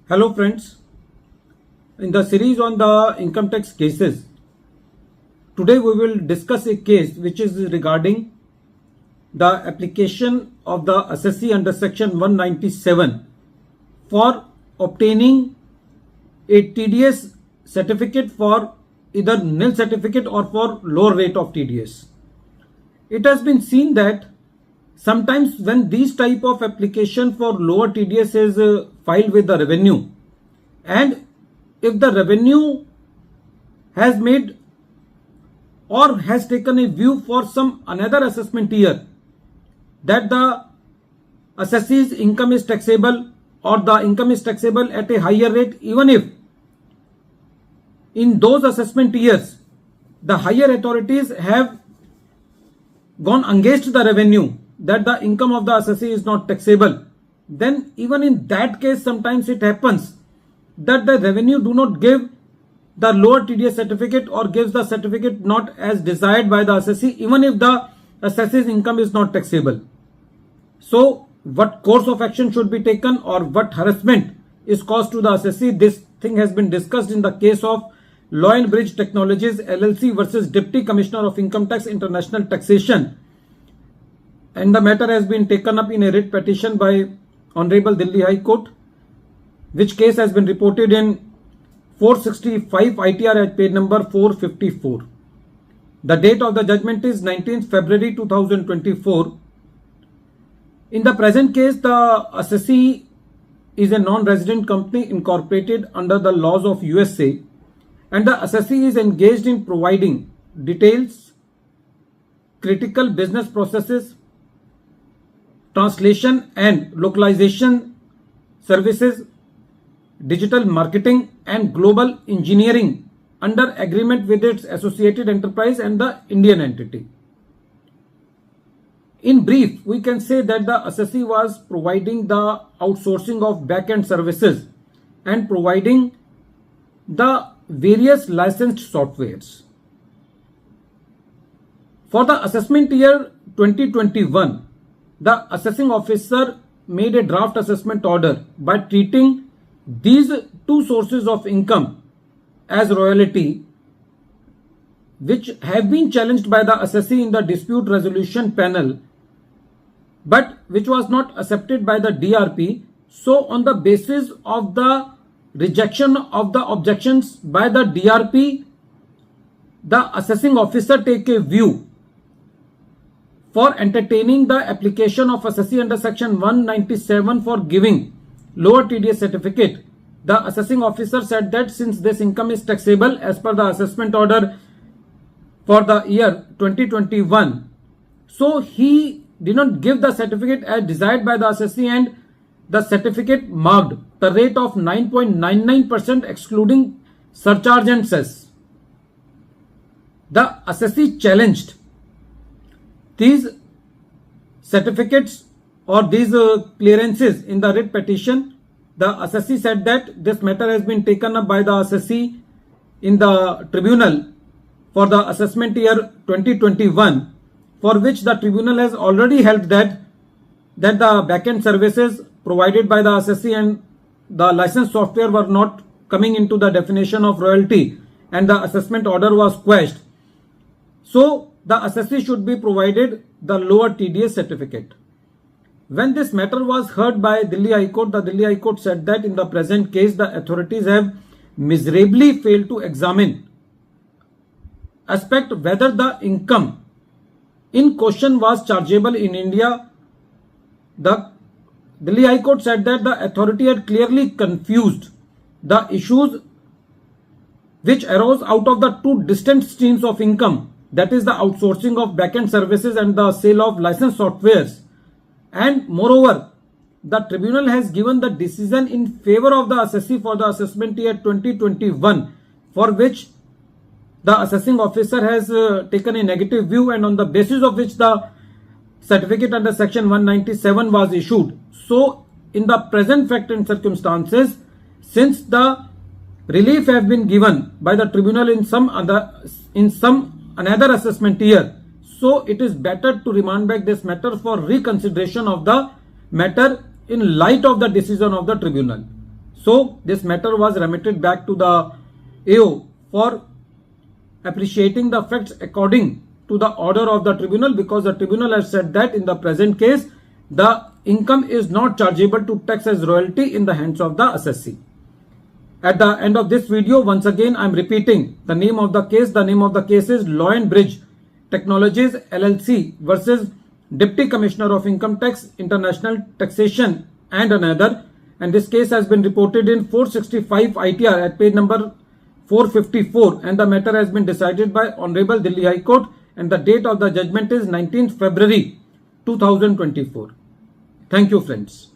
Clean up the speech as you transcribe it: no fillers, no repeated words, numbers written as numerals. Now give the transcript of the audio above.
Hello friends, in the series on the income tax cases, today we will discuss a case which is regarding the application of the assessee under section 197 for obtaining a TDS certificate for either nil certificate or for lower rate of TDS. It has been seen that sometimes when these type of application for lower TDS is filed with the revenue, and if the revenue has made or has taken a view for some another assessment year that the assessee's income is taxable or the income is taxable at a higher rate, even if in those assessment years the higher authorities have gone against the revenue that the income of the assessee is not taxable, then even in that case sometimes it happens that the revenue do not give the lower TDS certificate or gives the certificate not as desired by the assessee, even if the assessee's income is not taxable. So what course of action should be taken or what harassment is caused to the assessee, this thing has been discussed in the case of Law and Bridge Technologies LLC versus Deputy Commissioner of Income Tax International Taxation, and the matter has been taken up in a writ petition by Honorable Delhi High Court, which case has been reported in 465 ITR at page number 454. The date of the judgment is 19th February 2024. In the present case, the assessee is a non-resident company incorporated under the laws of USA, and the assessee is engaged in providing details, critical business processes, translation and localization services, digital marketing and global engineering under agreement with its associated enterprise and the Indian entity. In brief, we can say that the assessee was providing the outsourcing of back-end services and providing the various licensed softwares. For the assessment year 2021, the assessing officer made a draft assessment order by treating these two sources of income as royalty, which have been challenged by the assessee in the dispute resolution panel, but which was not accepted by the DRP. So on the basis of the rejection of the objections by the DRP, the assessing officer take a view for entertaining the application of assessee under section 197 for giving lower TDS certificate. The assessing officer said that since this income is taxable as per the assessment order for the year 2021, so he did not give the certificate as desired by the assessee, and the certificate marked the rate of 9.99% excluding surcharge and cess. The assessee challenged these certificates or these clearances in the writ petition. The assessee said that this matter has been taken up by the assessee in the tribunal for the assessment year 2021, for which the tribunal has already held that the backend services provided by the assessee and the licensed software were not coming into the definition of royalty, and the assessment order was quashed. So the assessee should be provided the lower TDS certificate. When this matter was heard by Delhi High Court, the Delhi High Court said that in the present case the authorities have miserably failed to examine aspect whether the income in question was chargeable in India. The Delhi High Court said that the authority had clearly confused the issues which arose out of the two distinct streams of income, that is the outsourcing of backend services and the sale of licensed softwares. And moreover, the tribunal has given the decision in favor of the assessee for the assessment year 2021, for which the assessing officer has taken a negative view, and on the basis of which the certificate under section 197 was issued. So in the present fact and circumstances, since the relief has been given by the tribunal in some another assessment year, so it is better to remand back this matter for reconsideration of the matter in light of the decision of the tribunal. So this matter was remitted back to the AO for appreciating the facts according to the order of the tribunal, because the tribunal has said that in the present case the income is not chargeable to tax as royalty in the hands of the assessee. At the end of this video, once again I am repeating the name of the case. The name of the case is Law and Bridge Technologies LLC versus Deputy Commissioner of Income Tax, International Taxation and another. And this case has been reported in 465 ITR at page number 454, and the matter has been decided by Honorable Delhi High Court, and the date of the judgment is 19th February 2024. Thank you, friends.